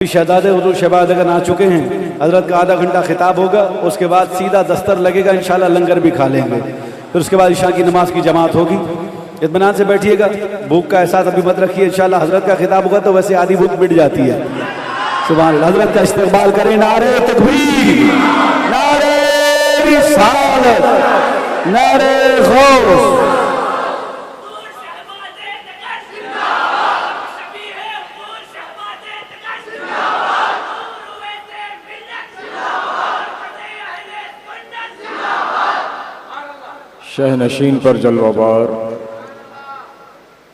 शहजादे हुजूर शहबाद अगर आ चुके हैं, हजरत का आधा घंटा खिताब होगा, उसके बाद सीधा दस्तर लगेगा, इंशाल्लाह लंगर भी खा लेंगे। फिर उसके बाद इशा की नमाज की जमात होगी। इत्मीनान से बैठिएगा, भूख का एहसास अभी मत रखिए। इंशाल्लाह हजरत का खिताब होगा तो वैसे आधी भूख मिट जाती है। सुभान अल्लाह। हजरत का इस्तकबाल करें। नारे तकबीर, नारे रिसालत, नारे गौस। शहनशीन पर जलवाबार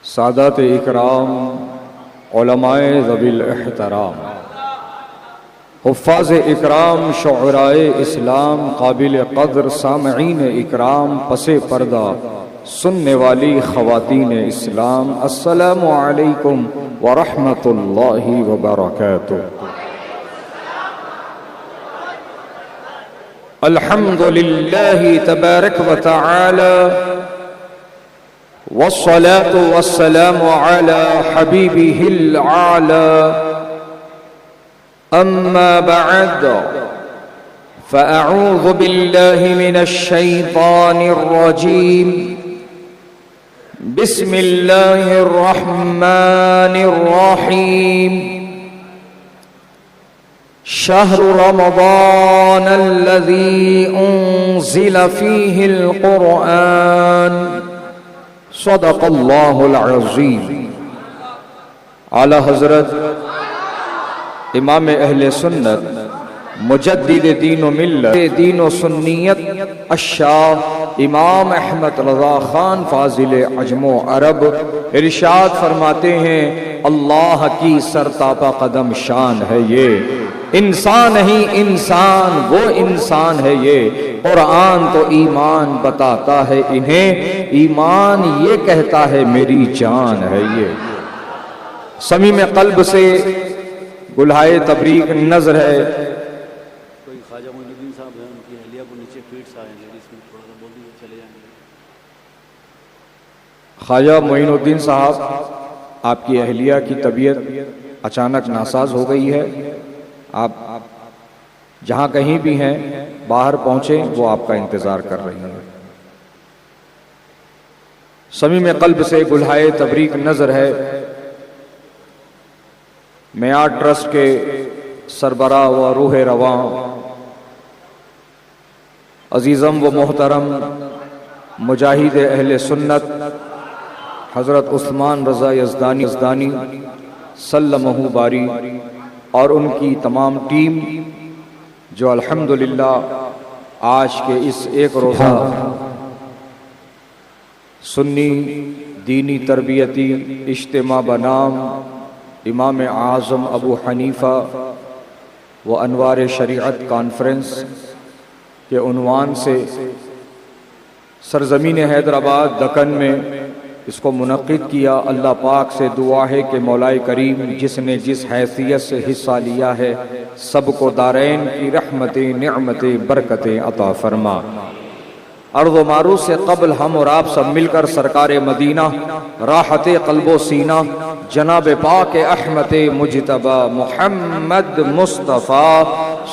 सादात इकराम, उलमाए ज़वील एहतराम, हुफ़्फ़ाज़ इकराम, शुअराए इस्लाम, काबिल क़द्र सामईन इकराम, पसे पर्दा सुनने वाली ख़वातीन इस्लाम, अस्सलामु अलैकुम व रहमतुल्लाहि व बरकातुहू। अल्हम्दुलिल्लाहि तबारक व तआला वस्सलातु वस्सलामु अला हबीबिहिल आला, अम्मा बअद फ़अऊज़ु बिल्लाहि मिनश शैतानिर रजीम, बिस्मिल्लाहिर रहमानिर रहीम। शहरु रमज़ानल्लज़ी उन्ज़िल फ़ीहिल क़ुरआन, सदक़ल्लाहुल अज़ीम। आला हज़रत इमाम अहले सुन्नत मुजद्दिद दीन व मिल्लत दीन व सुन्नियत अश्शाह इमाम अहमद रज़ा ख़ान फ़ाज़िल अजमो अरब इरशाद फरमाते हैं, अल्लाह की सरतापा कदम शान है ये, इंसान नहीं इंसान वो इंसान है ये। कुरान तो ईमान बताता है इन्हें, ईमान ये कहता है मेरी जान है ये। समीम क़ल्ब से गुलहाए तबरीक नजर है। कोई ख्वाजा मोइनुद्दीन साहब हैं, उनकी अहलिया को नीचे फीट सा है, लेडीज में थोड़ा सा बोल दीजिए, चले जाएंगे। ख्वाजा मोइनुद्दीन साहब, आपकी अहलिया की तबीयत अचानक नासाज हो गई है। आप जहां कहीं भी हैं बाहर पहुंचे, वो आपका इंतजार कर रही हैं। समीम क़ल्ब से गुलहाए तबरीक नजर है। मेयार ट्रस्ट के सरबराह व रूह रवां अजीज़म व मोहतरम मुजाहिद अहले सुन्नत हज़रत उस्मान रज़ा यज़दानी सल्लमहु बारी और उनकी तमाम टीम जो अल्हम्दुलिल्लाह आज के इस एक रोज़ा सुन्नी दीनी तरबियती इज्तिमा बनाम इमाम आज़म अबू हनीफ़ा व अनवार शरीअत कॉन्फ्रेंस के उन्वान से सरज़मीन हैदराबाद दक्कन में इसको मुनक़्क़िद किया। अल्लाह पाक से दुआ है कि मौलाए करीम जिसने जिस हैसियत से हिस्सा लिया है सबको दारैन की रहमतें निअमतें बरकतें अता फरमा। अर्ज़ मारूफ से कबल हम और आप सब मिलकर सरकार मदीना राहत क़ल्बो सीना जनाब पाक अहमद मुजतबा मुहम्मद मुस्तफ़ा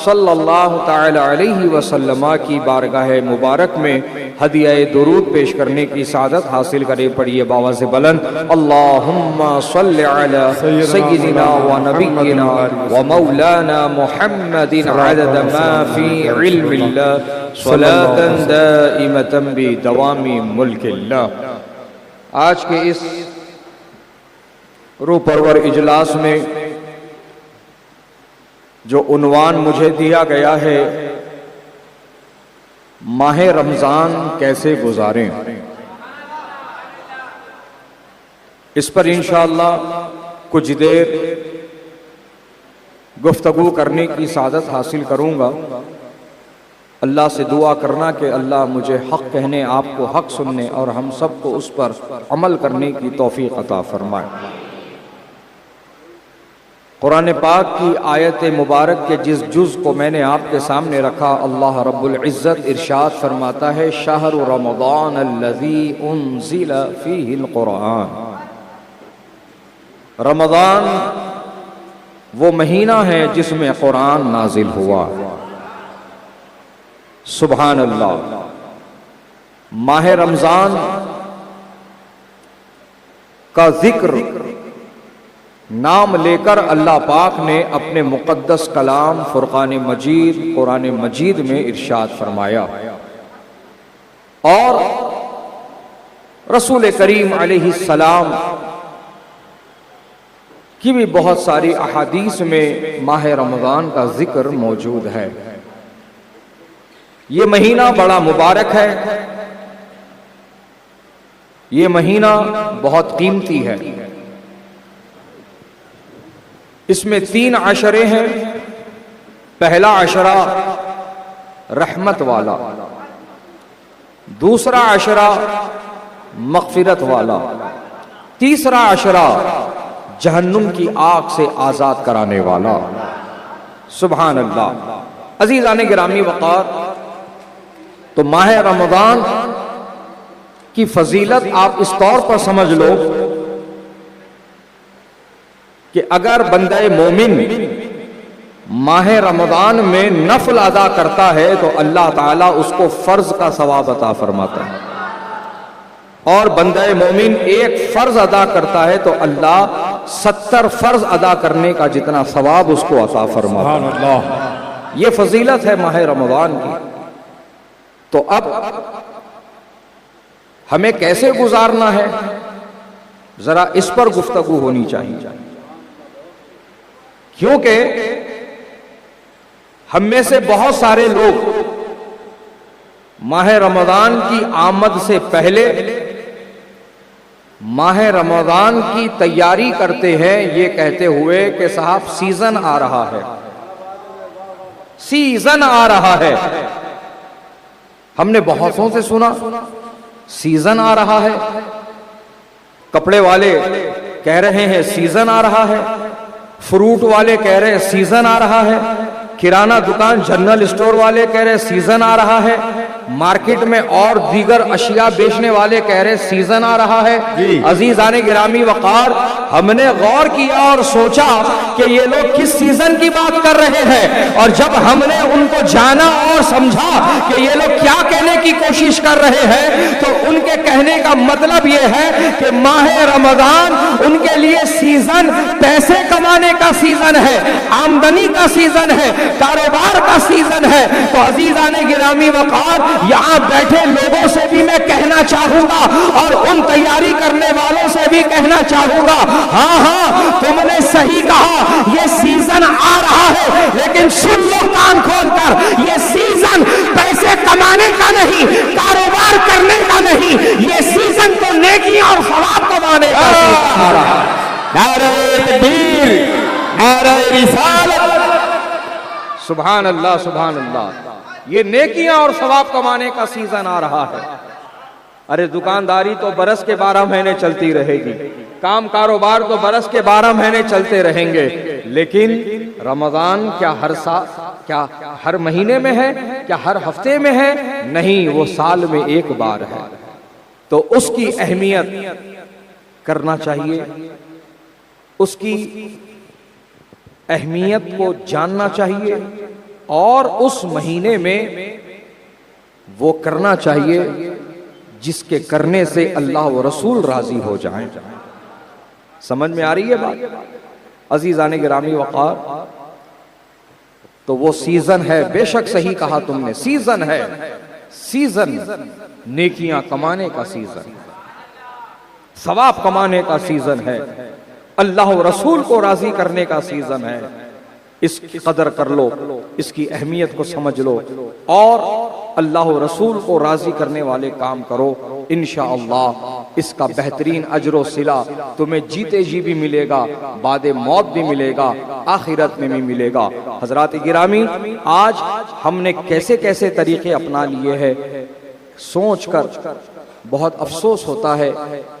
सल्लल्लाहु तआला अलैहि वसल्लम की बारगाह मुबारक में हदिया दुरूद पेश करने की सादत हासिल करे। पढ़िए बाबा से बुलंद, अल्लाहुम्मा सल्लि अला सय्यिदिना व नबिय्यिना व मौलाना मुहम्मदिन अदद मा फी इल्मिल्लाह सलातन दाइमतन बि दवामी मुल्किल्लाह। आज के इस रूह परवर इजलास में जो उन्वान मुझे दिया गया है, माह रमजान कैसे गुजारें, इस पर इंशाअल्लाह कुछ देर गुफ्तगू करने की सादत हासिल करूंगा। अल्लाह से दुआ करना कि अल्लाह मुझे हक कहने, आपको हक सुनने और हम सबको उस पर अमल करने की तौफीक अता फरमाए। कुरान पाक की आयत मुबारक के जिस जुज़ को मैंने आपके सामने रखा, अल्लाह रब्बुल इज़्ज़त इरशाद फरमाता है, शहरु रमज़ानल्लज़ी उन्ज़िल फ़ीहिल क़ुरआन। रमज़ान वो महीना है जिसमें कुरान नाजिल हुआ। सुभान अल्लाह। माह रमजान का जिक्र नाम लेकर अल्लाह पाक ने अपने मुक़द्दस कलाम फुरक़ान मजीद कुरान मजीद में इरशाद फरमाया और रसूल करीम अलैहिस्सलाम की भी बहुत सारी अहादीस में माह रमज़ान का जिक्र मौजूद है। ये महीना बड़ा मुबारक है, ये महीना बहुत कीमती है। इसमें 3 अशरे हैं। पहला अशरा रहमत वाला, दूसरा अशरा मग़फ़िरत वाला, तीसरा अशरा जहन्नुम की आग से आज़ाद कराने वाला। सुभान अल्लाह। अज़ीज़ान गिरामी वक़ार, तो माह रमज़ान की फजीलत आप इस तौर पर समझ लो कि अगर बंदे मोमिन माह रमज़ान में नफल अदा करता है तो अल्लाह ताला उसको फर्ज का सवाब अता फरमाता है, और बंदे मोमिन एक फर्ज अदा करता है तो अल्लाह 70 फर्ज अदा करने का जितना सवाब उसको अता फरमाता है। ये फजीलत है माह रमज़ान की। तो अब हमें कैसे गुजारना है, जरा इस पर गुफ्तगू होनी चाहिए, क्योंकि हम में से बहुत सारे लोग माह रमज़ान की आमद से पहले माह रमज़ान की तैयारी करते हैं, ये कहते हुए कि साहब सीजन आ रहा है, सीजन आ रहा है। हमने बहुतों से सुना सीजन आ रहा है, कपड़े वाले कह रहे हैं सीजन आ रहा है, फ्रूट वाले कह रहे हैं सीजन आ रहा है, किराना दुकान जनरल स्टोर वाले कह रहे सीजन आ रहा है, मार्केट में और दीगर अशिया बेचने वाले कह रहे सीजन आ रहा है। अजीजाने गिरामी वकार, हमने गौर किया और सोचा कि ये लोग किस सीजन की बात कर रहे हैं, और जब हमने उनको जाना और समझा कि ये लोग क्या कहने की कोशिश कर रहे हैं, तो उनके कहने का मतलब ये है कि माह रमजान उनके लिए सीजन पैसे कमाने का सीजन है, आमदनी का सीजन है, कारोबार का सीजन है। तो अजीजाने गिरामी वकार, यहां बैठे लोगों से भी मैं कहना चाहूंगा और उन तैयारी करने वालों से भी कहना चाहूंगा, हाँ हाँ तुमने सही कहा, ये सीजन आ रहा है, लेकिन सुन लो कान खोलकर, ये सीजन पैसे कमाने का नहीं, कारोबार करने का नहीं, ये सीजन तो नेकी और सवाब कमाने का आ रहा है। नारे तकबीर, नारे रिसालत। सुभान अल्लाह, सुभान अल्लाह। ये नेकियां और सवाब कमाने का सीजन आ रहा है। अरे दुकानदारी तो बरस के 12 महीने चलती रहेगी, काम कारोबार तो बरस के 12 महीने चलते रहेंगे, लेकिन रमजान क्या हर साल, क्या हर महीने में है, क्या हर हफ्ते में है? नहीं, वो साल में एक बार है। तो उसकी अहमियत करना चाहिए, उसकी अहमियत को जानना चाहिए, और उस महीने में वो करना चाहिए जिसके करने से अल्लाह व रसूल राजी हो जाएं। समझ में आ रही है बात? अजीजाने गिरामी वकार, तो वो सीजन है, बेशक सही कहा तुमने, सीजन है, सीजन नेकियां कमाने का सीजन, सवाब कमाने का सीजन है, अल्लाह व रसूल को राजी करने का सीजन है। इसकी कदर कर लो, इसकी अहमियत को समझ लो, और अल्लाह व रसूल को राजी करने वाले काम करो। इंशाअल्लाह इसका बेहतरीन अजर व सिला तुम्हें जीते जी भी मिलेगा, बाद मौत भी मिलेगा, आखिरत में भी मिलेगा। हजरात गिरामी, आज हमने कैसे कैसे तरीके अपना लिए हैं, सोच कर बहुत अफसोस होता है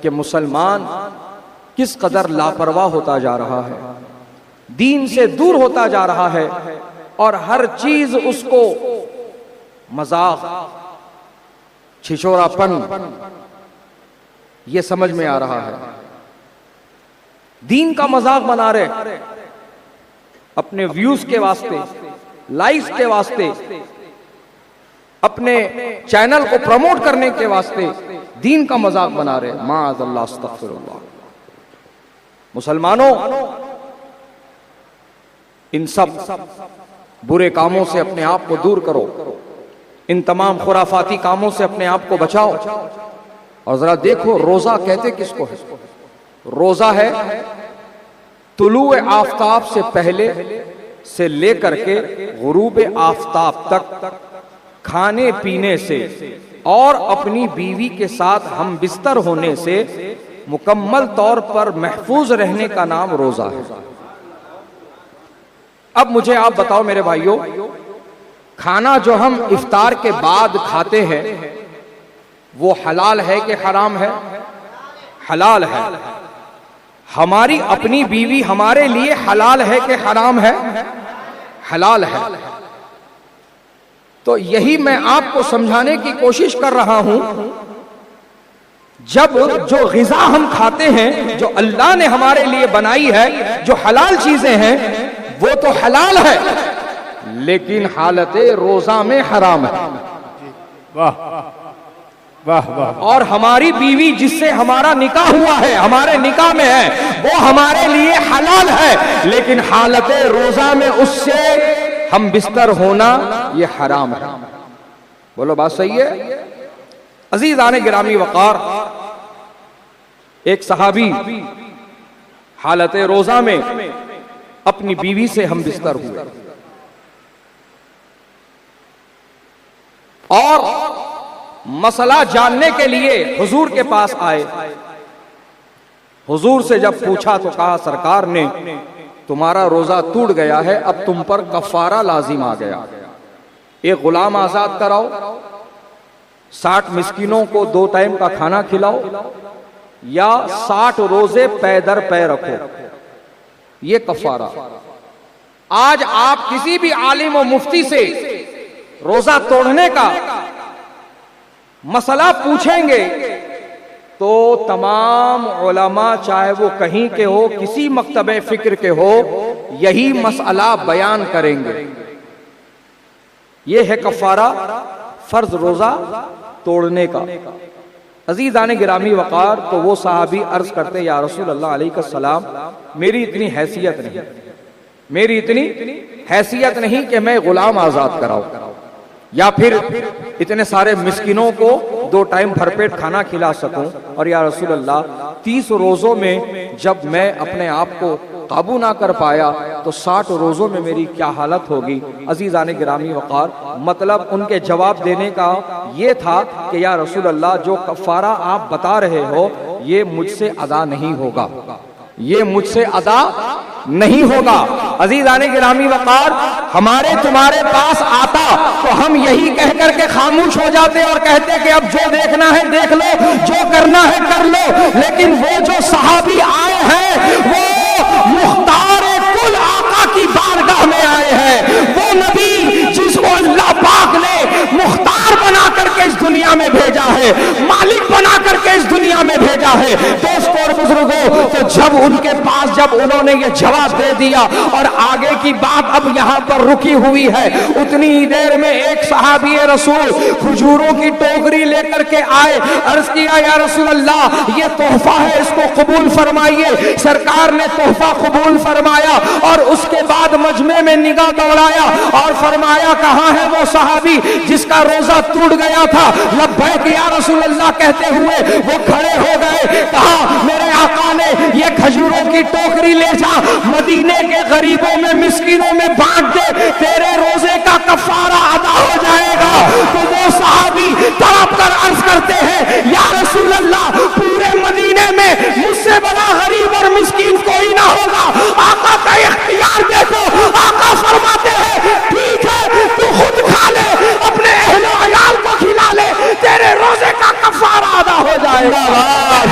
कि मुसलमान किस कदर लापरवाह होता जा रहा है, दीन से दूर होता जा रहा है, और हर चीज उसको मजाक, छिछोरापन ये समझ में आ रहा है। दीन का मजाक बना रहे, अपने व्यूज के वास्ते, लाइक्स के वास्ते, अपने चैनल को प्रमोट करने के वास्ते दीन का मजाक बना रहे। माअज़ल्लाह, अस्तग़फिरुल्लाह। मुसलमानों, इन सब बुरे कामों से अपने आप को दूर करो, इन तमाम खुराफाती कामों से अपने आप को बचाओ। और जरा देखो, रोजा कहते किसको है? रोजा है तुलूए आफताब से पहले से लेकर के गुरूब आफताब तक खाने पीने से और अपनी बीवी के साथ हम बिस्तर होने से मुकम्मल तौर पर महफूज रहने का नाम रोजा है। अब मुझे आप बताओ मेरे भाइयों, खाना जो हम इफ्तार के बाद खाते हैं वो हलाल है कि हराम है? हलाल है। हमारी अपनी बीवी हमारे लिए हलाल है कि हराम है? हलाल है। तो यही मैं आपको समझाने की कोशिश कर रहा हूं, जब जो ग़िज़ा हम खाते हैं, जो अल्लाह ने हमारे लिए बनाई है, जो हलाल चीजें हैं, वो तो हलाल है, लेकिन हालत रोजा में हराम है। वाह वाह वाह। और हमारी बीवी जिससे हमारा निकाह हुआ है, हमारे निकाह में है, वो हमारे लिए हलाल है, लेकिन हालत रोजा में उससे हम बिस्तर होना ये हराम है। बोलो बात सही है? अजीज़ान गिरामी वक़ार, एक सहाबी हालत रोजा में अपनी बीवी से हम बिस्तर हुए और मसला जानने के लिए हुजूर के पास आए। हुजूर से जब पूछा तो कहा, सरकार ने तुम्हारा रोजा टूट गया है, अब तुम पर कफारा लाजिम आ गया। एक गुलाम आजाद कराओ, 60 मिस्किनों को 2 टाइम का खाना खिलाओ, या 60 रोजे पै दर पै रखो, ये कफारा। आज आप किसी भी आलिम और मुफ्ती से रोजा तोड़ने का मसला पूछेंगे तो तमाम उलमा, चाहे वो कहीं के हो, किसी मकतबे फिक्र के हो, यही मसला बयान करेंगे। ये है कफारा फर्ज रोजा तोड़ने का। अजीज़ान गिरामी वक़ार, तो वो साहबी अर्ज करते, या रसूल अल्लाह अलैहिस्सलाम, मेरी इतनी हैसियत नहीं, मेरी इतनी हैसियत नहीं कि मैं गुलाम आजाद कराऊं, या फिर इतने सारे मिस्किनों को 2 टाइम भरपेट खाना खिला सकूं। और या रसूल अल्लाह, 30 रोजों में जब मैं अपने आप को काबू ना कर पाया तो 60 रोजों में मेरी क्या हालत होगी। अजीज़ान गिरामी वक़ार, मतलब उनके जवाब देने का ये था कि या रसूल अल्लाह, जो कफ़ारा आप बता रहे हो ये मुझसे अदा नहीं होगा, ये मुझसे अदा नहीं होगा। अजीज़ान गिरामी वक़ार, हमारे तुम्हारे पास आता तो हम यही कह करके खामोश हो जाते और कहते कि अब जो देखना है देख लो, जो करना है कर लो। लेकिन वो जो सहाबी आए हैं, वो मुख्तार कुल आका की बारगाह में आए हैं, वो नबी जिसको अल्लाह पाक ने मुख्तार बना करके इस दुनिया में भेजा है, मालिक बना करके इस दुनिया में भेजा है। दोस्तों और बुजुर्गों, तो जब उनके पास जब उन्होंने ये जवाब दे दिया और आगे की बात अब यहाँ पर रुकी हुई है, उतनी ही देर में एक सहाबी रसूल खजूरों की टोकरी लेकर के आए। अर्ज किया, या रसूल अल्लाह, ये तोहफा है, इसको कबूल फरमाइए। सरकार ने तोहफा कबूल फरमाया और उसके बाद मजमे में निगाह दौड़ाया और फरमाया, कहाँ है वो सहाबी जिसका रोजा टूट गया था? लब्बैक या रसूल अल्लाह कहते हुए वो खड़े हो गए। कहा, मेरे आका ने ये खजूरों की टोकरी ले जा, मदीने के गरीबों में, मिस्किनों में बांट दे, तेरे रोजे का कफारा अदा हो जाएगा। तो वो सहाबी तड़प कर अर्ज करते हैं, या रसूल अल्लाह, पूरे मदीने में मुझसे बड़ा गरीब और मिस्किन कोई ना होगा। आका का इख्तियार देखो, आका फरमाते हैं, ठीक है, तू खुद खा ले, अपने अहले अयाल को खिला ले, तेरे रोजे का कफारा अदा हो जाएगा,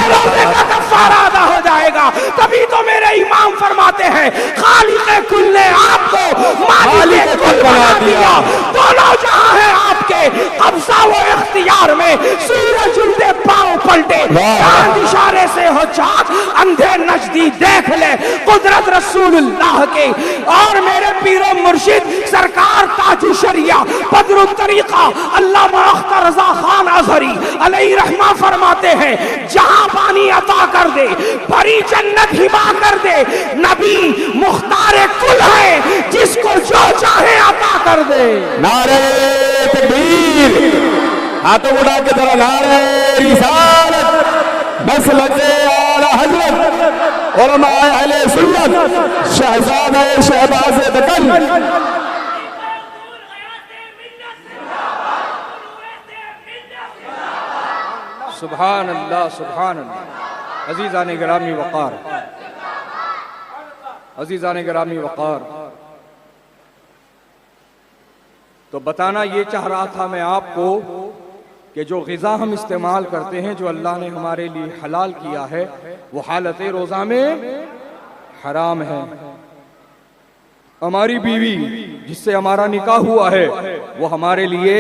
रोजे का कफारा अदा हो जाएगा। तभी तो मेरे इमाम फरमाते हैं, खालिक़े कुल ने आपको मालिक़े कुल बना दिया, दोनों जहां है आपके, कब्ज़ा व इख्तियार में, सूरज उनके पांव पलटे, चांद इशारे से हो चाक, अंधे नजदी देख ले कुदरत रसूलुल्लाह के। और मेरे पीरो मुर्शिद सरकार ताजु शरिया बदरु तरीका अल्लामा अख्तर रजा खान अजहरी अलैहि रहमा फरमाते हैं, जहां पानी अता कर दे, भरी जन्नत हिबा कर दे, नबी मुख्तार कुल है, जिसको जो चाहे अता कर दे। नारे तकबीर, हाथों उड़ा के जरा नारे रिसालत, बस लगे आला हजरत उलमा अहले सुन्नत शहजादा शहबाज दकन। सुभान अल्लाह, सुभान अल्लाह। अजीज़ान गिरामी वक़ार, अजीज़ान गिरामी वक़ार, तो बताना ये चाह रहा था मैं आपको कि जो ग़िज़ा हम इस्तेमाल करते हैं, जो अल्लाह ने हमारे लिए हलाल किया है, वो हालत रोज़ा में हराम है। हमारी बीवी जिससे हमारा निकाह हुआ है वो हमारे लिए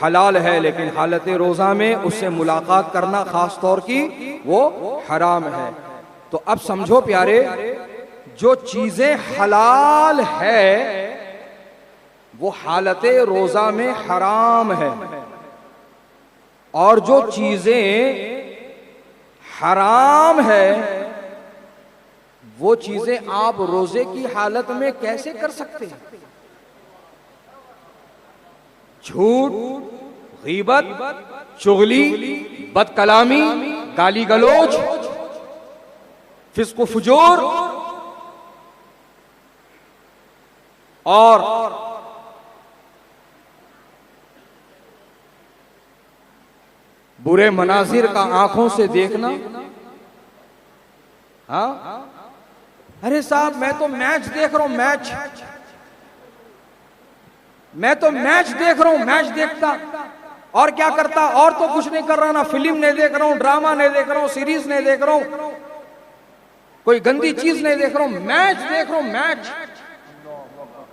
हलाल है, लेकिन हालत रोज़ा में उससे मुलाकात करना खास तौर की वो हराम है। तो अब समझो प्यारे, जो चीज़ें हलाल है वो हालत रोज़ा में हराम है, और जो चीज़ें हराम है वो चीज़ें आप रोज़े की हालत में कैसे कर सकते हैं? झूठ, गीबत, चुगली, बदकलामी, गाली गलोच, फिस्क फुजूर और बुरे मनाजिर का आंखों से देखना। हाँ, अरे साहब मैं तो मैच देख रहा हूं, मैच, मैं तो मैच देख रहा हूं, मैच देखता और क्या करता, और तो कुछ नहीं कर रहा, ना फिल्म नहीं देख रहा हूं, ड्रामा नहीं देख रहा हूं, सीरीज नहीं देख रहा हूं, कोई गंदी चीज नहीं देख रहा हूं, मैच देख रहा हूं, मैच।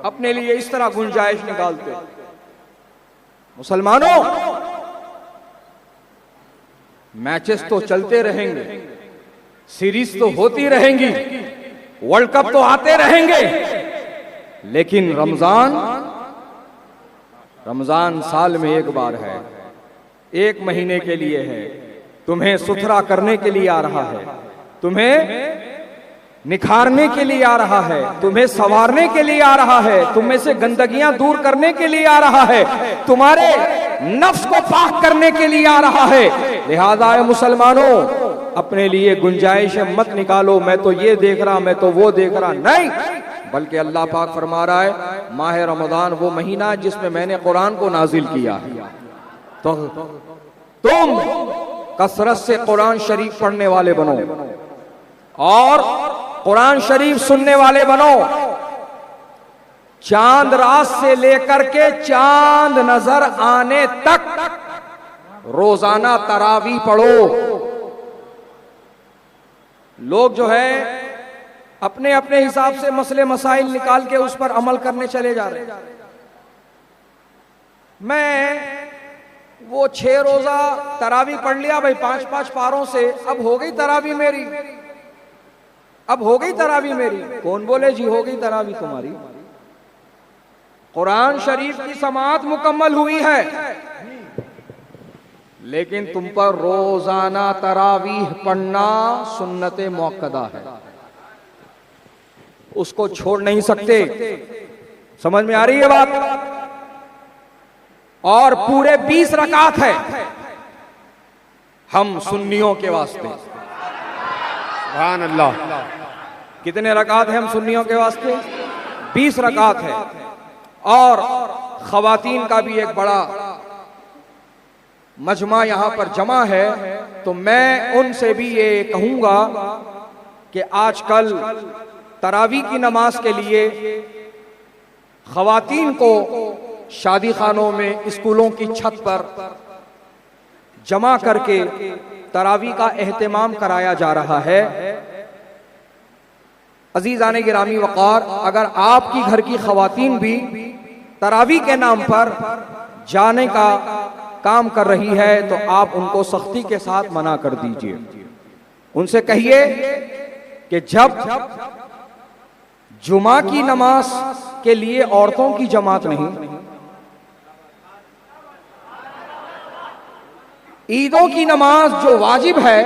अपने लिए इस तरह गुंजाइश निकालते। मुसलमानों, मैचेस तो चलते रहेंगे, सीरीज तो होती रहेंगी, वर्ल्ड कप तो आते रहेंगे, लेकिन रमजान साल में एक बार है, एक महीने के लिए है। तुम्हें सुथरा करने के लिए आ रहा है, तुम्हें निखारने के लिए आ रहा है, तुम्हें संवारने के लिए आ रहा है, तुम में से गंदगियां दूर करने के लिए आ रहा है, तुम्हारे नफ्स को पाक करने के लिए आ रहा है। लिहाजा मुसलमानों, अपने लिए गुंजाइश मत निकालो, मैं तो ये देख रहा, मैं तो वो देख रहा, नहीं। बल्कि अल्लाह पाक फरमा रहा है, माह रमजान वो महीना जिसमें मैंने कुरान को नाजिल किया, तो तुम कसरत से कुरान शरीफ पढ़ने वाले बनो और कुरान शरीफ सुनने वाले बनो। चांद रात से लेकर के चांद नजर आने तक रोजाना तरावी पढ़ो। लोग जो है अपने अपने हिसाब से मसले मसाइल निकाल के उस पर अमल करने चले जा रहे हैं। मैं वो 6 रोजा तरावी पढ़ लिया भाई, 5-5 पारों से, अब हो गई तरावी मेरी, अब हो गई तरावी मेरी। कौन बोले जी हो गई तरावी तुम्हारी? कुरान शरीफ की समाअत मुकम्मल हुई है, लेकिन तुम पर रोजाना तरावीह पढ़ना सुन्नत मुअक्कदा है, उसको छोड़ नहीं सकते। समझ में आ रही है बात? और पूरे 20 रकात है हम सुन्नियों के वास्ते। सुभान अल्लाह। कितने रकात है हम सुन्नियों के वास्ते? 20 रकात है। और खवातीन का भी एक बड़ा मजमा यहां पर जमा है, तो मैं उनसे भी ये कहूंगा कि आजकल तरावी की नमाज के लिए खवातीन को शादी खानों में, स्कूलों की छत पर जमा करके तरावी का एहतमाम कराया जा रहा है। अजीज़ाने गिरामी वक़ार, अगर आपकी घर की खवातीन भी तरावी के नाम पर जाने का काम कर रही है तो आप उनको सख्ती के साथ मना कर दीजिए। उनसे कहिए कि जब जुमा की नमाज के लिए औरतों की जमात नहीं, ईदों की नमाज जो वाजिब है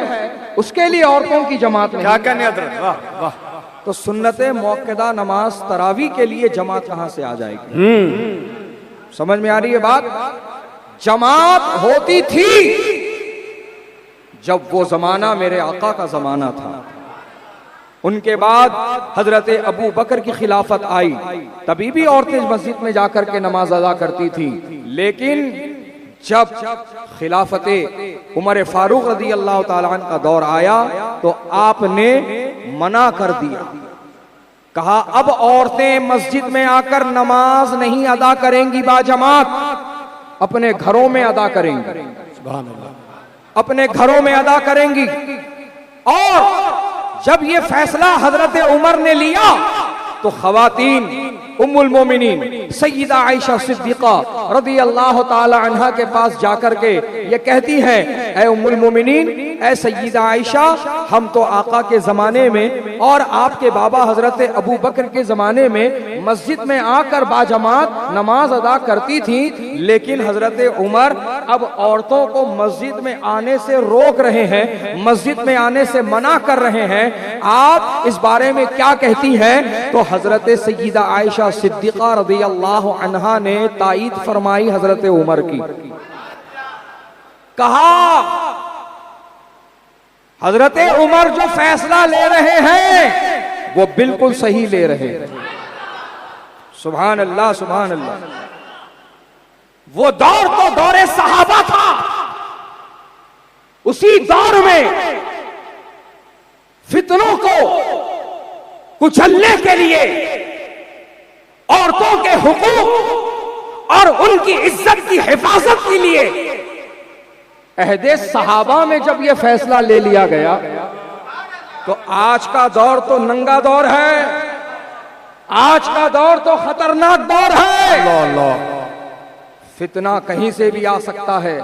उसके लिए औरतों की जमात नहीं, क्या कहने हजरत, वाह वाह, तो सुन्नते मौक़िदा नमाज तरावी के लिए जमात कहां से आ जाएगी? समझ में आ रही है बात? जमात होती थी जब वो जमाना मेरे आका का जमाना था। उनके बाद हजरत अबू बकर की खिलाफत आई, तभी भी औरतें मस्जिद में जाकर के नमाज अदा करती थी। लेकिन जब खिलाफत उमर फारूक रदी अल्लाह ताला अन्हु का दौर आया तो आपने मना कर दिया, कहा अब औरतें मस्जिद में आकर नमाज नहीं अदा करेंगी बाजमात, अपने घरों में अदा करेंगी, सुभान अल्लाह, अपने घरों में अदा करेंगी। और जब ये फैसला हजरत उमर ने लिया तो खवातीन उम्मुल मोमिनीन सय्यदा आयशा सिद्दीका रदी अल्लाह ताला अन्हा के पास जाकर के ये कहती हैं, ऐ उम्मुल मोमिनीन, ऐ सय्यदा आयशा, हम तो आका के जमाने में और आपके बाबा हजरत अबू बकर के जमाने में मस्जिद में आकर बाजमात नमाज अदा करती थी, लेकिन हजरत उमर अब औरतों को मस्जिद में आने से रोक रहे हैं, मस्जिद में आने से मना कर रहे हैं, आप इस बारे में क्या कहती हैं? तो हजरत सय्यदा आयशा सिद्दीका रज़ी अल्लाह अन्हा ने तायीद फरमाई हजरत उमर की। कहा हजरत उमर जो फैसला ले रहे हैं वो बिल्कुल सही ले रहे हैं। सुभान अल्लाह, सुभान अल्लाह। वो दौर तो दौरे सहाबा था, उसी दौर में फितनों को कुचलने के लिए औरतों के हुकूक और उनकी इज्जत की हिफाजत के लिए अहदे सहाबा में जब यह फैसला ले लिया गया तो आज का दौर तो नंगा दौर है, आज का दौर तो खतरनाक दौर है। अल्लाह अल्लाह, फितना कहीं से भी आ सकता है,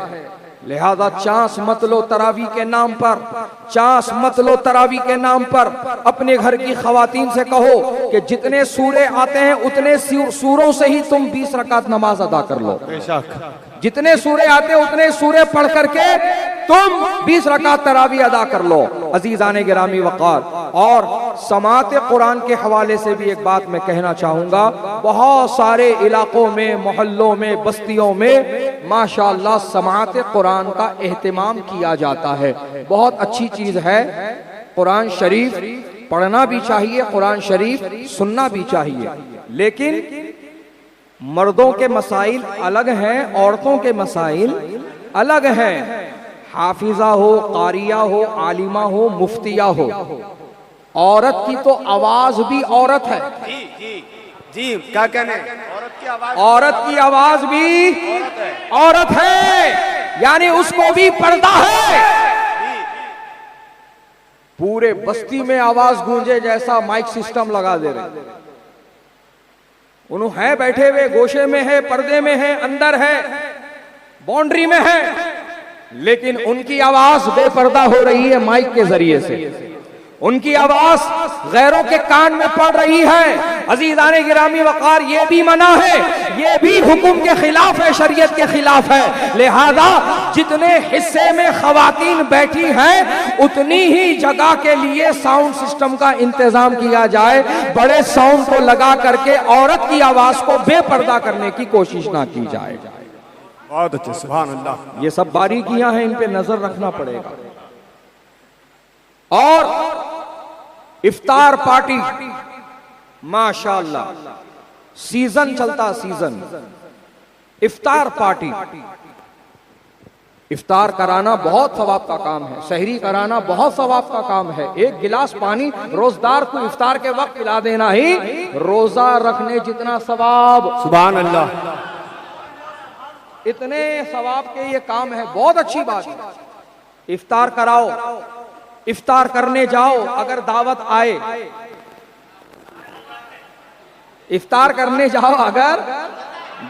लिहाजा चांस मत लो तरावी के नाम पर, चांस मत लो तरावी के नाम पर। अपने घर की खवातीन से कहो कि जितने सूरे आते हैं उतने सूरों से ही तुम 20 रकात नमाज अदा कर लो, बेशक, जितने सूरे आते हैं उतने सूरे पढ़ करके तुम 20 रकात तरावी अदा कर लो। अजीजान गिरामी वक़ार, और समात कुरान के हवाले से भी एक बात मैं कहना चाहूंगा, बहुत सारे इलाकों में, मोहल्लों में, बस्तियों में माशाअल्लाह समात कुरान का एहतमाम किया जाता है। बहुत अच्छी चीज है, कुरान शरीफ पढ़ना भी चाहिए, कुरान शरीफ सुनना भी चाहिए, लेकिन मर्दों के मसाइल अलग हैं, औरतों के मसाइल अलग हैं। हाफिजा हो, कारिया हो, आलिमा हो, मुफ्तिया हो, औरत की तो आवाज भी औरत है। जी जी जी, क्या कहने, औरत की आवाज, औरत की आवाज भी औरत है, यानी उसको भी पर्दा है। पूरे बस्ती में आवाज गूंजे जैसा माइक सिस्टम लगा दे रहे, उन्होंने है बैठे हुए, गोशे में है, पर्दे में है, अंदर है, बाउंड्री में है, लेकिन उनकी आवाज बेपर्दा हो रही है माइक के जरिए से, उनकी आवाज गैरों के कान में पड़ रही है। अजीजाने गिरामी वक़ार, ये भी मना है, ये भी हुक्म के खिलाफ है, शरीयत के खिलाफ है। लिहाजा जितने हिस्से में खवातीन बैठी हैं उतनी ही जगह के लिए साउंड सिस्टम का इंतजाम किया जाए, बड़े साउंड को लगा करके औरत की आवाज को बेपर्दा करने की कोशिश ना की जाए। बहुत अच्छे, सुभान अल्लाह। ये सब बारीकियां हैं, इन पे नजर रखना पड़ेगा। और इफ्तार पार्टी माशाअल्लाह, सीजन चलता, सीजन इफ्तार पार्टी, इफ्तार कराना बहुत सवाब का काम है, सहरी कराना बहुत सवाब का काम है। एक गिलास पानी रोजदार को इफ्तार के वक्त पिला देना ही रोजा रखने जितना सवाब, सुभान अल्लाह, इतने सवाब के ये काम है। बहुत अच्छी बात है, इफ्तार कराओ, इफ्तार करने जाओ। अगर दावत आए, इफ्तार करने जाओ, अगर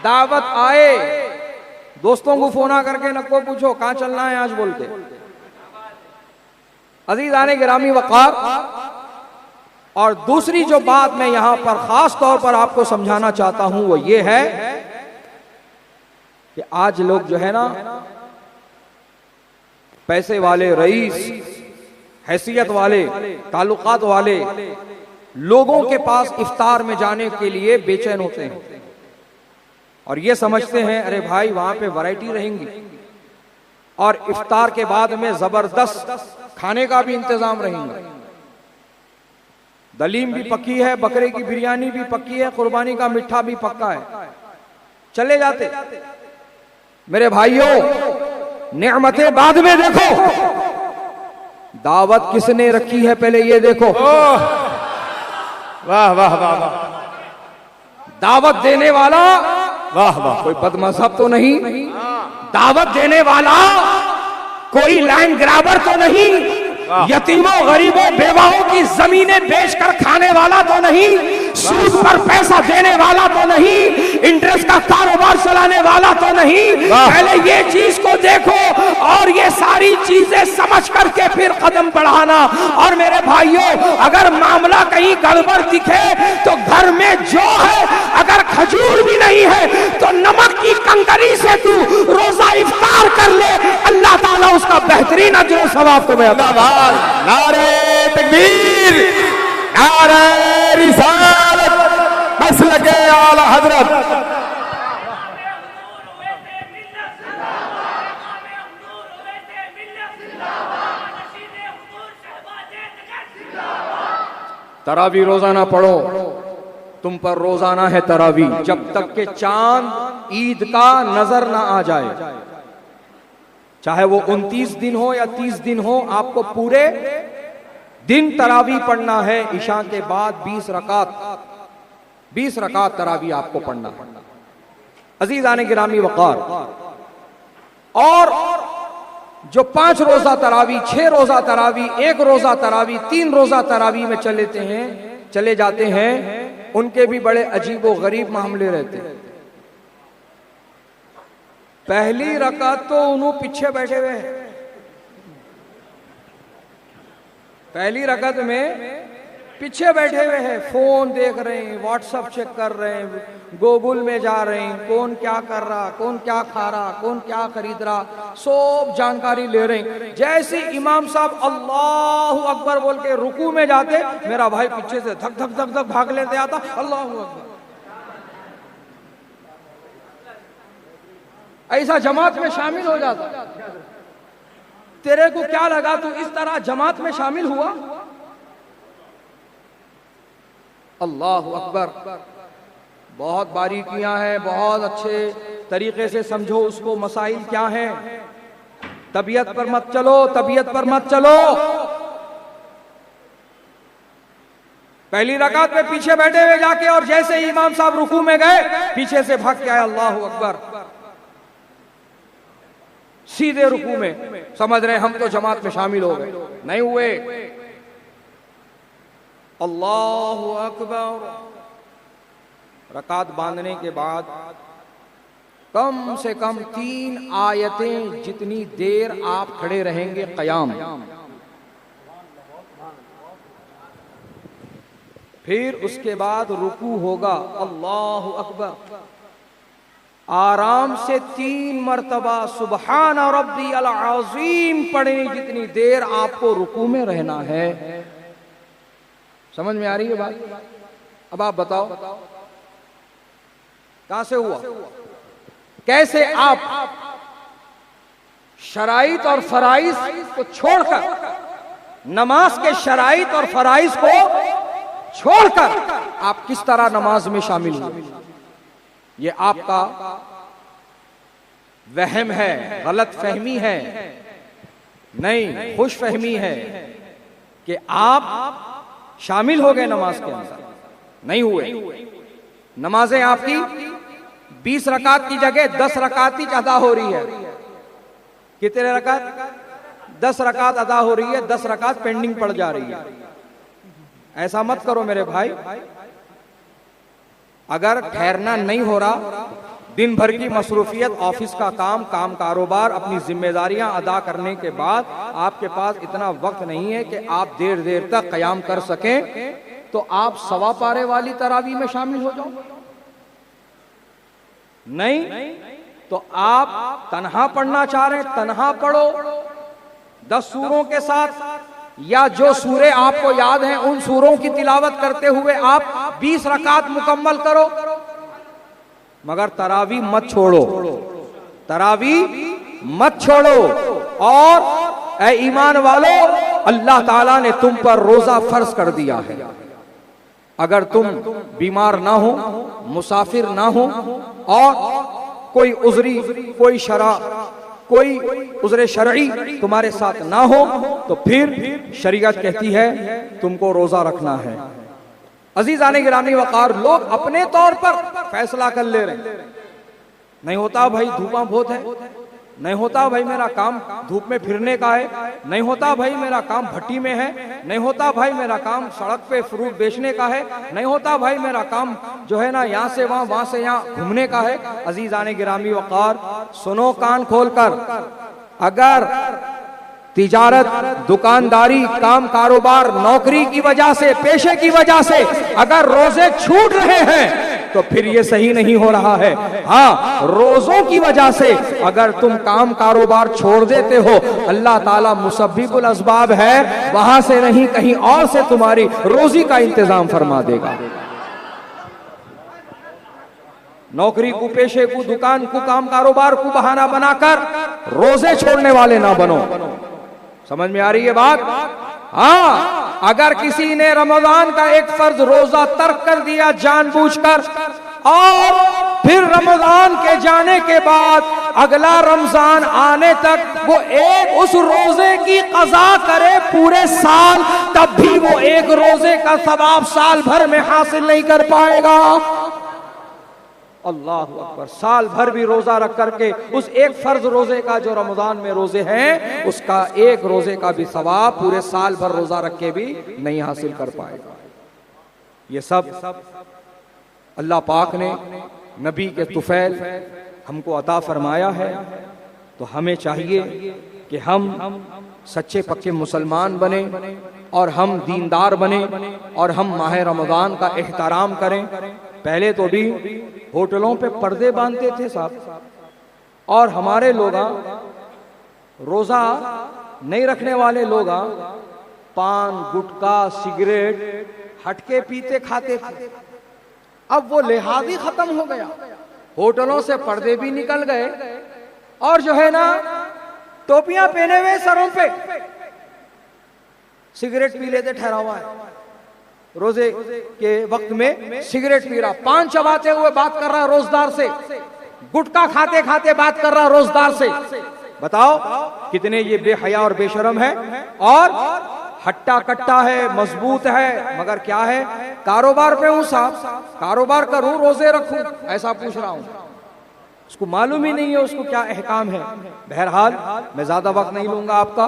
दावत आए, दोस्तों को फोन करके नको पूछो कहां चलना है आज बोल के। अज़ीज़ाने गिरामी वक़ार, और दूसरी जो बात मैं यहां पर खास तौर पर आपको समझाना चाहता हूं वो ये है कि आज लोग जो है ना, पैसे वाले, रईस, हैसियत वाले, ताल्लुकात वाले लोगों के पास इफ्तार में जाने के लिए बेचैन होते हैं और ये समझते हैं अरे भाई वहां पे वैरायटी रहेंगी और इफ्तार के बाद में जबरदस्त खाने का भी इंतजाम रहेगा। दलीम भी पक्की है, बकरे की बिरयानी भी पक्की है, कुर्बानी का मिठा भी पक्का है। चले जाते। मेरे भाइयों, नेमतें बाद में देखो, दावत किसने रखी है पहले ये देखो। वाह वाह वाह वाह, दावत देने वाला वाह वाह, कोई बदमज़हब तो नहीं, दावत देने वाला कोई लैंड ग्रैबर तो नहीं, यतीमों, गरीबों, बेवाओं की जमीनें बेचकर खाने वाला तो नहीं, सूद पर पैसा देने वाला तो नहीं, इंटरेस्ट का कारोबार चलाने वाला तो नहीं। पहले ये चीज को देखो और ये सारी चीजें समझ करके फिर कदम बढ़ाना। और मेरे भाइयों, अगर मामला कहीं गड़बड़ दिखे तो घर में जो है, अगर खजूर भी नहीं है तो नमक की कंकरी से तू रोजा इफ्तार कर ले, अल्लाह ताला उसका बेहतरीन अजर सवाब तुम्हें अता फरमाएगा। नारे तकबीर, नारे रिसालत, मसलके आला हजरत। तरावी रोजाना पढ़ो, तुम पर रोजाना है तरावी, जब तक के चांद ईद का नजर ना आ जाए। चाहे वो 29 दिन हो या 30 दिन हो, आपको पूरे दिन तरावी पढ़ना है। इशा के बाद 20 रकात तरावी आपको पढ़ना है। अजीज़ाने गिरामी वक़ार, और जो 5 रोजा तरावी, 6 रोजा तरावी, 1 रोजा तरावी, 3 रोजा तरावी में चले जाते हैं, उनके भी बड़े अजीब व गरीब मामले रहते हैं। पहली रकात तो उन्होंने पीछे बैठे हुए हैं, पहली रकात में पीछे बैठे हुए हैं, फोन देख रहे हैं, व्हाट्सएप चेक कर रहे हैं, गूगल में जा रहे हैं, कौन क्या कर रहा, कौन क्या खा रहा, कौन क्या खरीद रहा, सब जानकारी ले रहे हैं। जैसे इमाम साहब अल्लाहु अकबर बोल के रुकू में जाते, मेरा भाई पीछे से धक धक धक धक भाग लेते आता, अल्लाहु अकबर। ऐसा जमात में शामिल हो जाता। तेरे को क्या लगा तू इस तरह जमात में शामिल हुआ? अल्लाहु अकबर। बहुत बारीकियां हैं, बहुत अच्छे तरीके से समझो उसको, मसाइल क्या हैं। तबीयत पर मत चलो, तबीयत पर मत चलो। पहली रकात में पीछे बैठे हुए जाके, और जैसे ही इमाम साहब रुकू में गए, पीछे से भाग के आए, अल्लाहु अकबर। सीधे रुकू में, समझ रहे हम तो जमात में शामिल हो गए, नहीं हुए। अल्लाहु अकबर। रकात बांधने के बाद कम से कम 3 आयतें, जितनी देर आप खड़े रहेंगे क़याम, फिर उसके बाद रुकू होगा, अल्लाहु अकबर। आराम से 3 मरतबा सुबहान रब्बियल अज़ीम पढ़ें, जितनी देर आपको रुकू में रहना है। समझ में आ रही है बात? अब आप बताओ कहां से हुआ, कैसे आप शराइत और फराइज को छोड़कर, नमाज के शराइत और फराइज को छोड़कर आप किस तरह नमाज में शामिल हुए? ये आपका वहम है, गलत फहमी है, नहीं खुश फहमी है कि आप शामिल हो गए नमाज के अंदर। नहीं हुए। नमाजें आपकी 20 रकात की जगह 10 रकात ही अदा हो रही है। कितने रकात? 10 रकात अदा हो रही है, 10 रकात पेंडिंग पड़ जा रही है। ऐसा मत करो मेरे भाई। अगर ठहरना नहीं हो रहा, दिन भर की मसरूफियत, ऑफिस का काम कारोबार, अपनी जिम्मेदारियां अदा करने के बाद आपके पास इतना वक्त नहीं है कि आप देर देर तक क़याम कर सकें, तो आप सवा पारे वाली तरावी में शामिल हो जाओ। नहीं तो आप तन्हा पढ़ना चाह रहे हैं, तन्हा पढ़ो 10 सूरों के साथ, या जो सूरे आपको याद हैं उन सूरों की तिलावत करते हुए आप 20 रकात मुकम्मल करो, मगर तरावी मत छोड़ो, तरावी मत छोड़ो। और ऐ ईमान वालों, अल्लाह ताला ने तुम पर रोजा फर्ज कर दिया है। अगर तुम बीमार ना हो, मुसाफिर ना हो और कोई उज़री, कोई उज़्र शरई तुम्हारे साथ ना हो, तो फिर शरीयत कहती है तुमको रोजा रखना है। अजीज़ाने गिरामी वक़ार, लोग अपने तौर पर फैसला कर ले रहे हैं, नहीं होता भाई धूपा बहुत है, नहीं होता भाई मेरा काम धूप में फिरने का है, नहीं होता भाई मेरा काम भट्टी में है, नहीं होता भाई मेरा काम सड़क पे फ्रूट बेचने का है, नहीं होता भाई मेरा काम जो है ना यहाँ से वहाँ, वहाँ से यहाँ घूमने का है। अजीज़ाने गिरामी वक़ार, सुनो कान खोलकर, अगर तिजारत, दुकानदारी, काम कारोबार, नौकरी की वजह से, पेशे की वजह से अगर रोजे छूट रहे हैं तो फिर ये सही नहीं हो रहा है। हाँ, रोजों की वजह से अगर तुम काम कारोबार छोड़ देते हो, अल्लाह ताला मुसब्बिबुल अस्बाब है, वहां से नहीं कहीं और से तुम्हारी रोजी का इंतजाम फरमा देगा। नौकरी को, पेशे को, दुकान को, काम कारोबार को बहाना बनाकर रोजे छोड़ने वाले ना बनो। समझ में आ रही है बात? हाँ, अगर किसी ने रमजान का एक फर्ज रोजा तर्क कर दिया जानबूझकर, और फिर रमजान के जाने के बाद अगला रमजान आने तक वो एक उस रोजे की कज़ा करे पूरे साल, तब भी वो एक रोजे का सवाब साल भर में हासिल नहीं कर पाएगा। अल्लाह अकबर, साल भर भी रोजा रख करके उस एक फर्ज रोजे का, जो रमजान में रोजे हैं, उसका एक रोजे का भी सवाब पूरे साल भर रोजा रख के भी नहीं हासिल कर पाएगा। ये सब अल्लाह पाक ने नबी के तुफैल हमको अता फरमाया है। तो हमें चाहिए कि हम सच्चे पक्के मुसलमान बने और हम दीनदार बने और हम माह रमजान का एहतराम करें। पहले तो भी होटलों पे पर्दे बांधते थे साहब, और हमारे लोग रोजा नहीं रखने वाले लोग पान, गुटखा, सिगरेट हटके पीते खाते थे। अब वो लिहाज ही खत्म हो गया, होटलों से पर्दे भी निकल गए, और जो है ना टोपियां पहने हुए सरों पे सिगरेट पी लेते ठहरा हुआ है। रोजे के वक्त में सिगरेट पी रहा, पान चबाते हुए बात कर रहा रोजदार से, गुटखा खाते खाते बात कर रहा रोजदार से। बताओ कितने ये बेहया और बेशरम है। और हट्टा कट्टा है, मजबूत है, मगर क्या है, कारोबार पे हूं साहब, कारोबार करूं रोजे रखूं, ऐसा पूछ रहा हूं। उसको मालूम ही नहीं है उसको क्या अहकाम है। बहरहाल मैं ज्यादा वक्त नहीं लूंगा आपका,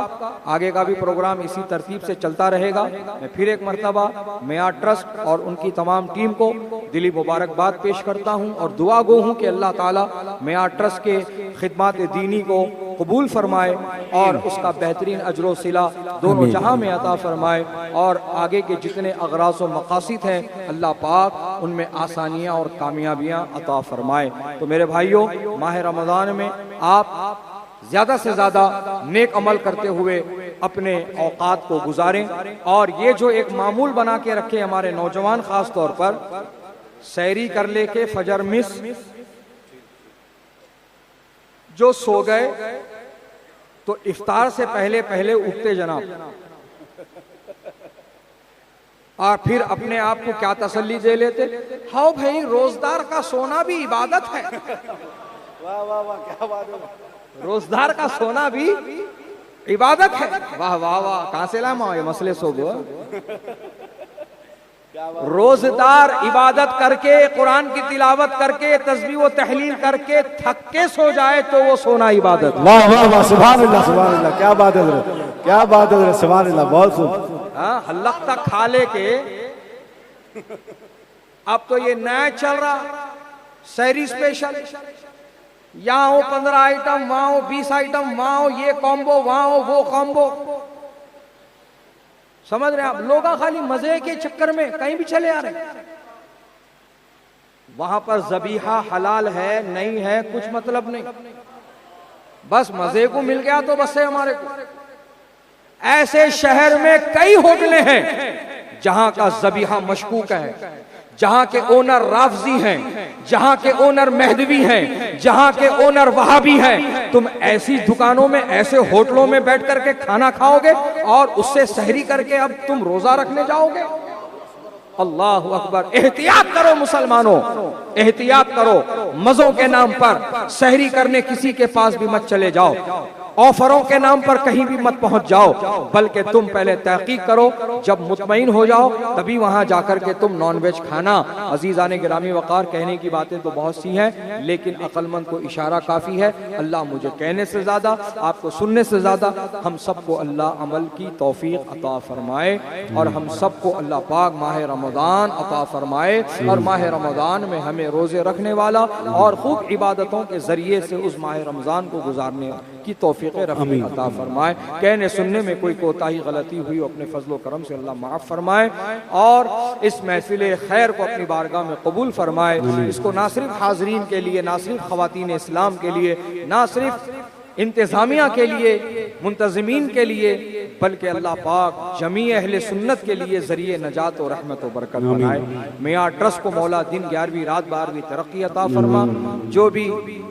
आगे का भी प्रोग्राम इसी तरतीब से चलता रहेगा। मैं फिर एक मरतबा मियां ट्रस्ट और उनकी तमाम टीम को दिली मुबारकबाद पेश करता हूं और दुआ गो हूं कि अल्लाह ताला मियां ट्रस्ट के खिदमत दीनी को कबूल फरमाए और उसका बेहतरीन अजर सिला दोनों जहां में अता फरमाए, और आगे के जितने अगराज़ व मकासिद हैं अल्लाह पाक उनमें आसानियां और कामयाबियां अता फरमाए। तो मेरे भाइयों, माह रमजान में आप ज्यादा से ज्यादा नेक अमल करते हुए अपने औकात को गुजारें, और ये जो एक मामूल बना के रखे हमारे नौजवान खास तौर पर, सैरी कर लेके फजर मिस, जो सो गए तो इफ्तार से पहले पहले उठते जनाब, और फिर अपने आप को क्या तसल्ली दे लेते, हाँ भाई रोजदार का सोना भी इबादत है। वाह वाह वाह, क्या बात है, रोजदार का सोना भी इबादत है। वाह वाह वाह, कहां से लामा ये मसले सो गो। रोजदार इबादत करके, कुरान की तिलावत करके, तस्बीह व तहलील करके थक के सो जाए तो वो सोना इबादत। वाह वाह वाह, सुभान अल्लाह, सुभान अल्लाह, क्या बात है, क्या बात है, सुभान अल्लाह, बहुत खूब। हाँ, हल्लक तक खा ले के अब तो ये नया चल रहा, सहरी स्पेशल, यहाँ हो 15 आइटम, वहां हो 20 आइटम, वहां हो ये कॉम्बो, वहां हो वो कॉम्बो। समझ रहे हैं आप? लोग खाली मजे के चक्कर में कहीं भी चले आ रहे हैं। वहां पर ज़बीहा हलाल है नहीं है कुछ मतलब नहीं, बस मजे को मिल गया तो बस है हमारे को। ऐसे शहर में कई होटलें हैं जहां का ज़बीहा मशकूक है, जहां के ओनर राफजी हैं, जहां के ओनर मेहदवी हैं, जहां के ओनर वहाबी हैं। तुम ऐसी दुकानों में, ऐसे होटलों में बैठ करके खाना खाओगे और उससे सहरी करके अब तुम रोजा रखने जाओगे? अल्लाह अकबर। एहतियात करो मुसलमानों, एहतियात करो। मजों के नाम पर सहरी करने किसी के पास भी मत चले जाओ, ऑफरों के नाम पर कहीं भी मत पहुंच जाओ, बल्कि तुम पहले तहकीक करो। जब मुतमईन हो जाओ तभी वहां जाकर के तुम नॉनवेज खाना। अजीज़ाने गिरामी वक़ार, कहने की बातें तो बहुत सी हैं, लेकिन अक्लमंद को इशारा काफ़ी है। अल्लाह मुझे कहने से ज़्यादा, आपको सुनने से ज़्यादा, हम सबको अल्लाह अमल की तौफीक अता फरमाए और हम सबको अल्लाह पाक माह रमज़ान अता फरमाए और माह रमज़ान में हमें रोज़े रखने वाला और खूब इबादतों के ज़रिए से उस माह रमज़ान को गुजारने की तौफीक रफ़ी अता फरमाए। कहने सुनने में कोई कोताही गलती हुई अपने फजलो करम से अल्लाह माफ़ फरमाए और इस महफिल खैर को अपनी बारगाह में कबूल फरमाए। इसको ना सिर्फ हाजरीन के लिए, ना सिर्फ ख़वातीन इस्लाम के लिए, ना सिर्फ इंतज़ामिया के लिए, मुंतज़मीन के लिए, बल्कि अल्लाह पाक जमी अहले सुन्नत के लिए ज़रिए नजात और रहमत और बरकत बनाए। मियाँ ट्रस्ट को मौला दिन 11वीं रात 12वीं तरक्की अता फरमा। जो भी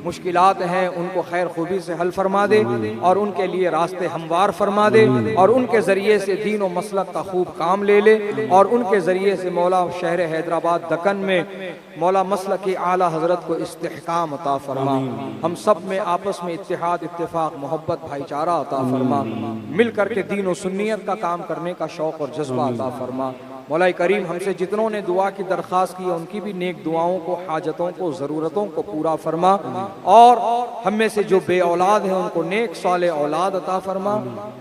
मुश्किलात हैं उनको खैर खूबी से हल फरमा दे और उनके लिए रास्ते हमवार फरमा दे और उनके ज़रिए से दीन और मसलक का खूब काम ले ले और उनके ज़रिए से मौला शहर हैदराबाद दक्कन में मौला मसलक की आला हज़रत को इस्तेहकाम अता फरमा। हम सब में आपस में इत्तेहाद, इत्तेफाक, मोहब्बत, भाईचारा अता फरमा। मिल करके दीन और सुन्नियत का काम करने का शौक़ और जज्बा अता फरमा। मौला करीम हमसे जितनों ने दुआ की दरख्वास्त की उनकी भी नेक दुआओं को, हाजतों को, ज़रूरतों को पूरा फरमा और हम में से जो बे औलाद हैं उनको नेक साले औलाद अता फरमा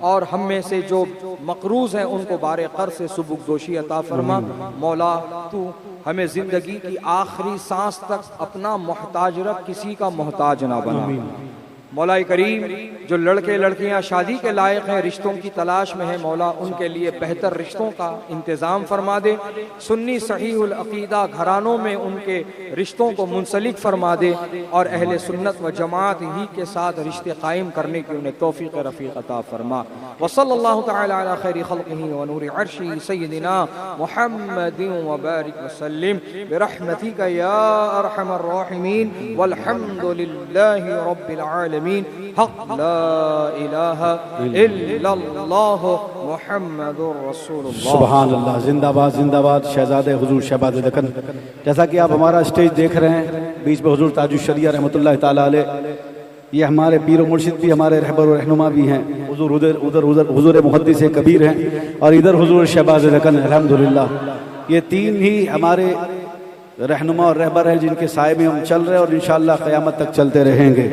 और हम में से जो मकरूज़ हैं उनको बारे कर से सुबुकदोशी अता फरमा। मौला तू हमें ज़िंदगी की आखिरी सांस तक अपना मोहताज रख, किसी का मोहताज ना बना। मौला करीम जो लड़के लड़कियां शादी के लायक हैं, रिश्तों की तलाश में हैं, मौला उनके लिए बेहतर रिश्तों का इंतज़ाम फरमा दे। सुन्नी सहीहुल अकीदा घरानों में उनके रिश्तों को मुंसलिक फरमा दे और अहले सुन्नत व जमात ही के साथ रिश्ते कायम करने की उन्हें तौफीक रफ़ीक अता फरमा। व सल्लल्लाहु तआला अला खैरि खल्क़िही व नूरि अर्शी सय्यिदिना मुहम्मदिन व बारिक व सल्लिम बिरहमतिका या अरहमर राहिमीन वल्हम्दुलिल्लाहि रब्बिल आलमीन। हक़ ला इलाहा इल्लल्लाह मुहम्मदुर रसूलुल्लाह। सुभान अल्लाह। जिंदाबाद जिंदाबाद शहजादे हुजूर शहबाज़ दक्कन। जैसा कि आप हमारा स्टेज देख रहे हैं, बीच में हुजूर ताजुश्शरिया रहमतुल्लाह ताला अलैह, ये हमारे पीर व मुर्शिद भी, हमारे रहबर व रहनुमा भी हैं। हुजूर उधर हुजूर मुहद्दिस कबीर हैं और इधर हुजूर शहबाज़ दक्कन। अल्हम्दुलिल्लाह ये तीन ही हमारे रहनुमा और रहबर हैं जिनके साए में हम चल रहे हैं और इंशाअल्लाह क़यामत तक चलते रहेंगे।